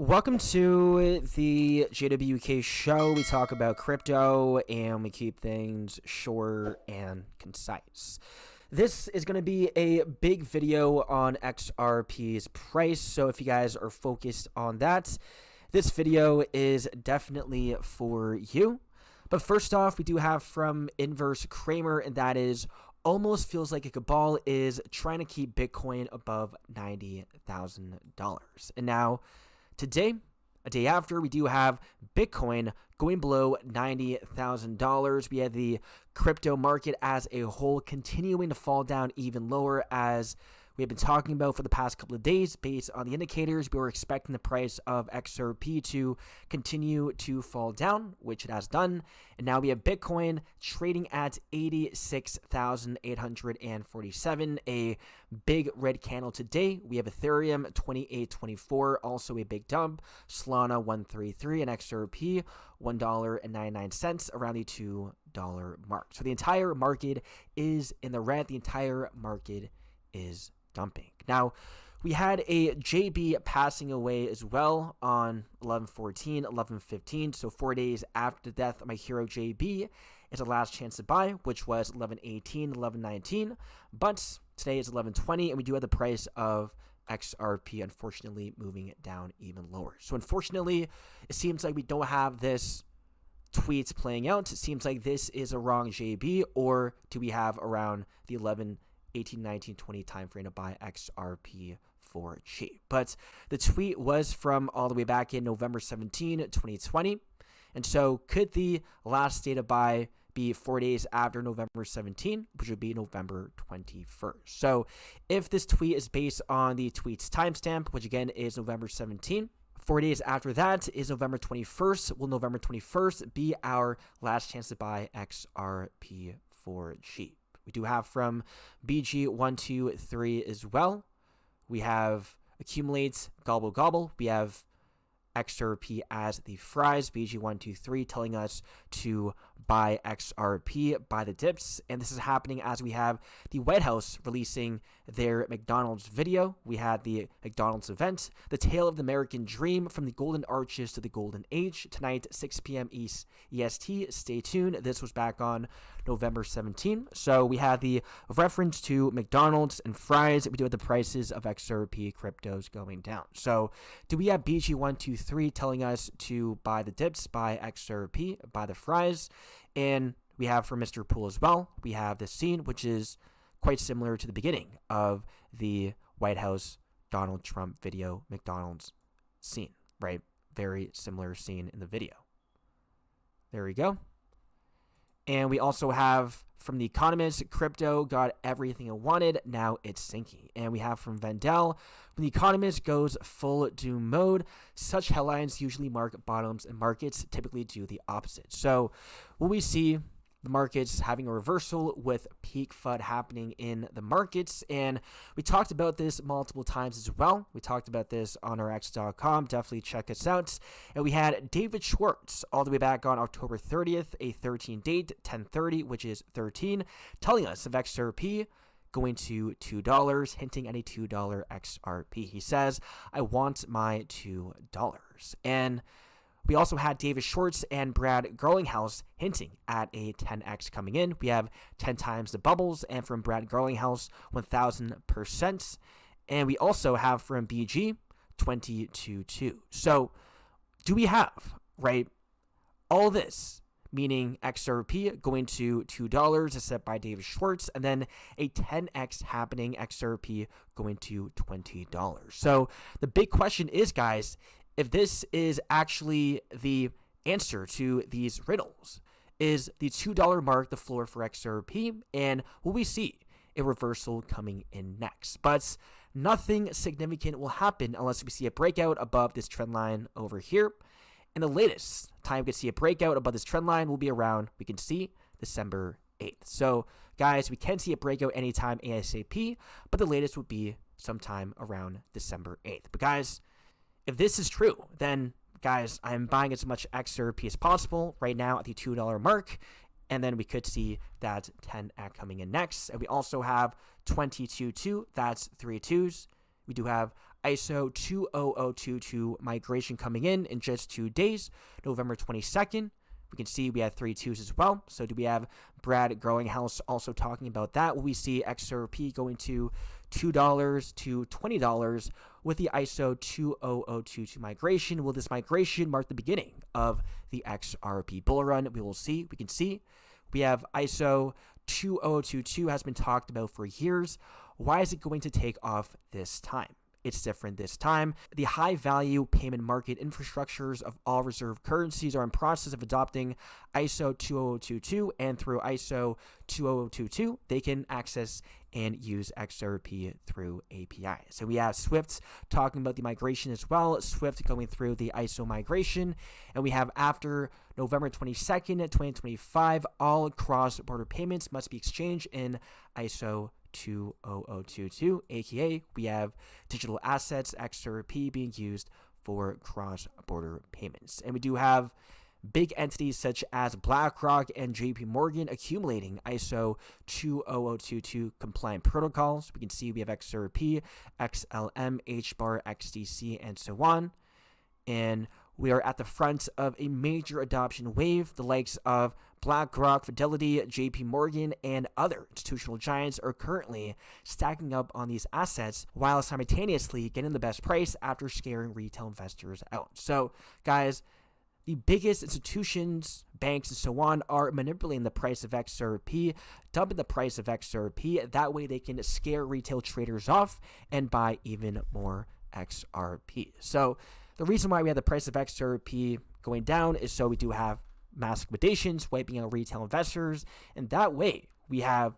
Welcome to the JWK show. We talk about crypto and we keep things short and concise. This is going to be a big video on XRP's price. So if you guys are focused on that, this video is definitely for you. But first off, we do have from Inverse Kramer, and that is almost feels like a cabal is trying to keep Bitcoin above $90,000. And now today, a day after, we do have Bitcoin going below $90,000. We have the crypto market as a whole continuing to fall down even lower, as we have been talking about for the past couple of days. Based on the indicators, we were expecting the price of XRP to continue to fall down, which it has done. And now we have Bitcoin trading at 86,847, a big red candle today. We have Ethereum 2824, also a big dump. Solana 133, and XRP $1.99, around the $2 mark. So the entire market is in the red. The entire market is dumping. Now, we had a JB passing away as well on 11/14, 11/15. So 4 days after the death of my hero JB is the last chance to buy, which was 11/18, 11/19. But today is 11/20, and we do have the price of XRP, unfortunately, moving it down even lower. So unfortunately, it seems like we don't have this tweets playing out. It seems like this is a wrong JB, or do we have around the 11, 18, 19, 20 time frame to buy XRP for cheap? But the tweet was from all the way back in November 17, 2020. And so could the last day to buy be 4 days after November 17, which would be November 21st? So if this tweet is based on the tweet's timestamp, which again is November 17, 4 days after that is November 21st. Will November 21st be our last chance to buy XRP for cheap? We do have from BG123 as well. We have accumulates, gobble gobble. We have XRP as the fries. BG123 telling us to buy XRP, buy the dips. And this is happening as we have the White House releasing their McDonald's video. We had the McDonald's event, the tale of the American dream, from the golden arches to the golden age. Tonight, 6 p.m. East EST. Stay tuned. This was back on November 17. So we had the reference to McDonald's and fries. We do have the prices of XRP cryptos going down. So do we have BG123 telling us to buy the dips, buy XRP, buy the fries? And we have from Mr. Pool as well, we have this scene, which is quite similar to the beginning of the White House Donald Trump video McDonald's scene, right? Very similar scene in the video. There we go. And we also have from The Economist, crypto got everything it wanted, now it's sinking. And we have from Vendel, when The Economist goes full doom mode, such headlines usually mark bottoms, and markets typically do the opposite. So will we see the markets having a reversal with peak FUD happening in the markets? And we talked about this multiple times as well. We talked about this on our X.com. Definitely check us out. And we had David Schwartz all the way back on October 30th, a 13 date, 10:30, which is 13, telling us of XRP going to $2, hinting at a $2 XRP. He says, I want my $2. And we also had David Schwartz and Brad Garlinghouse hinting at a 10x coming in. We have 10 times the bubbles, and from Brad Garlinghouse, 1,000%. And we also have from BG, 2022. So do we have, right, all this, meaning XRP going to $2 as set by David Schwartz, and then a 10x happening, XRP going to $20. So the big question is, guys, if this is actually the answer to these riddles, is the $2 mark the floor for XRP, and will we see a reversal coming in next? But nothing significant will happen unless we see a breakout above this trend line over here. And the latest time we can see a breakout above this trend line will be around, we can see, December 8th. So, guys, we can see a breakout anytime ASAP, but the latest would be sometime around December 8th. But, guys, if this is true, then, guys, I'm buying as much XRP as possible right now at the $2 mark, and then we could see that 10x coming in next. And we also have 22.2, that's 3 twos. We do have ISO 20022 migration coming in just 2 days, November 22nd. We can see we have 3 2s as well. So do we have Brad Growinghouse also talking about that? Will we see XRP going to $2 to $20 with the ISO 20022 migration? Will this migration mark the beginning of the XRP bull run? We will see. We can see we have ISO 20022 has been talked about for years. Why is it going to take off this time? It's different this time. The high value payment market infrastructures of all reserve currencies are in process of adopting ISO 20022, and through ISO 20022, they can access and use XRP through API. So we have Swift talking about the migration as well, Swift going through the ISO migration, and we have after November 22nd, 2025, all cross-border payments must be exchanged in ISO 20022, aka we have digital assets, XRP, being used for cross-border payments. And we do have big entities such as BlackRock and JP Morgan accumulating ISO 20022 compliant protocols. We can see we have XRP, XLM, HBAR, XDC, and so on. And we are at the front of a major adoption wave. The likes of BlackRock, Fidelity, JP Morgan, and other institutional giants are currently stacking up on these assets while simultaneously getting the best price after scaring retail investors out. So, guys, the biggest institutions, banks, and so on are manipulating the price of XRP, dumping the price of XRP. That way they can scare retail traders off and buy even more XRP. So the reason why we have the price of XRP going down is so we do have mass liquidations wiping out retail investors, and that way we have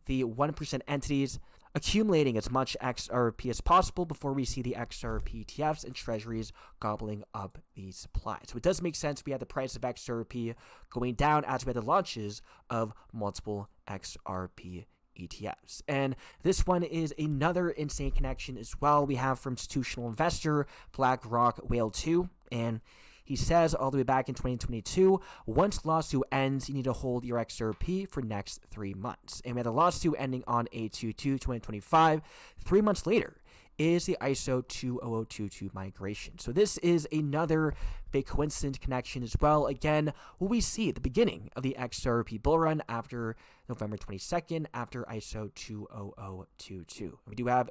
the 1% entities accumulating as much XRP as possible before we see the XRP ETFs and treasuries gobbling up the supply. So it does make sense we have the price of XRP going down as we have the launches of multiple XRP ETFs. And this one is another insane connection as well. We have from institutional investor BlackRock Whale 2, and he says all the way back in 2022, once lawsuit ends, you need to hold your XRP for next 3 months. And we had the lawsuit ending on 8/22/2025. 3 months later is the ISO 20022 migration. So this is another big coincident connection as well. Again, will we see the beginning of the XRP bull run after November 22nd, after ISO 20022. We do have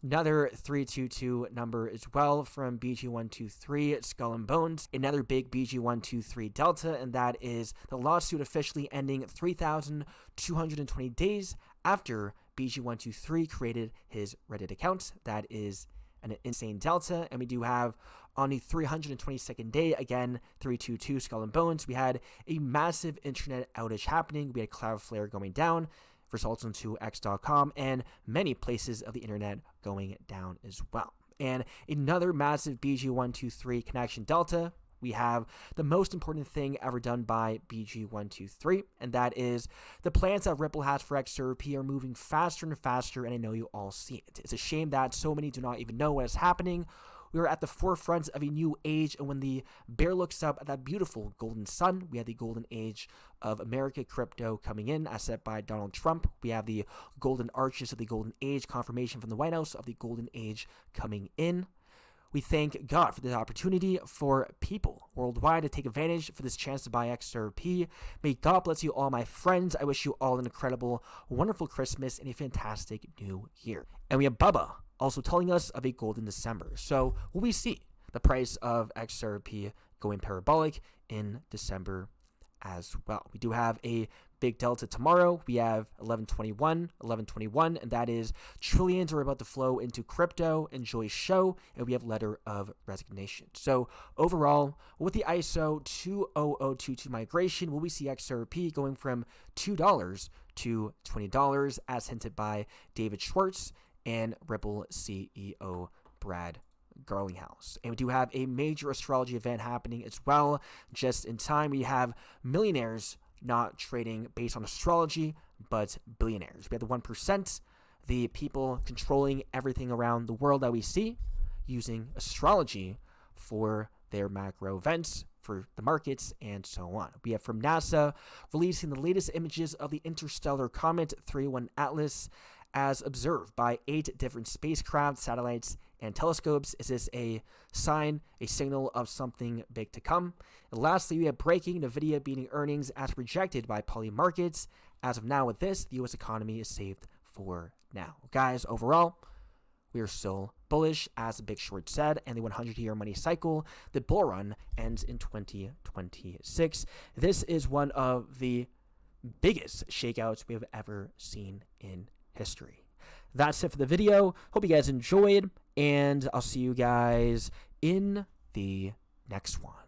another 322 number as well from BG123 Skull and Bones, another big BG123 Delta, and that is the lawsuit officially ending 3,220 days after BG123 created his Reddit account. That is an insane delta. And we do have on the 322nd day, again, 322 Skull and Bones, we had a massive internet outage happening. We had Cloudflare going down, results into x.com, and many places of the internet going down as well. And another massive BG123 connection delta, we have the most important thing ever done by BG123, and that is the plans that Ripple has for XRP are moving faster and faster, and I know you all see it. It's a shame that so many do not even know what is happening. We are at the forefront of a new age, and when the bear looks up at that beautiful golden sun, we have the golden age of America crypto coming in, as set by Donald Trump. We have the golden arches of the golden age, confirmation from the White House of the golden age coming in. We thank God for the opportunity for people worldwide to take advantage for this chance to buy XRP. May God bless you all, my friends. I wish you all an incredible, wonderful Christmas and a fantastic new year. And we have Bubba also telling us of a golden December. So will we see the price of XRP going parabolic in December as well? We do have a big delta tomorrow. We have 1121, and that is trillions are about to flow into crypto. Enjoy show, and we have letter of resignation. So overall, with the ISO 20022 migration, will we see XRP going from $2 to $20 as hinted by David Schwartz and Ripple CEO Brad Garlinghouse. And we do have a major astrology event happening as well. Just in time, we have millionaires not trading based on astrology, but billionaires. We have the 1%, the people controlling everything around the world that we see, using astrology for their macro events, for the markets, and so on. We have from NASA releasing the latest images of the interstellar comet 381 Atlas as observed by 8 different spacecraft, satellites, and telescopes. Is this a sign, a signal of something big to come? And lastly, we have breaking: NVIDIA beating earnings as projected by poly markets. As of now, with this, the U.S. economy is saved for now. Guys, overall, we are still bullish, as the Big Short said, and the 100-year money cycle, the bull run, ends in 2026. This is one of the biggest shakeouts we have ever seen in history. That's it for the video. Hope you guys enjoyed, and I'll see you guys in the next one.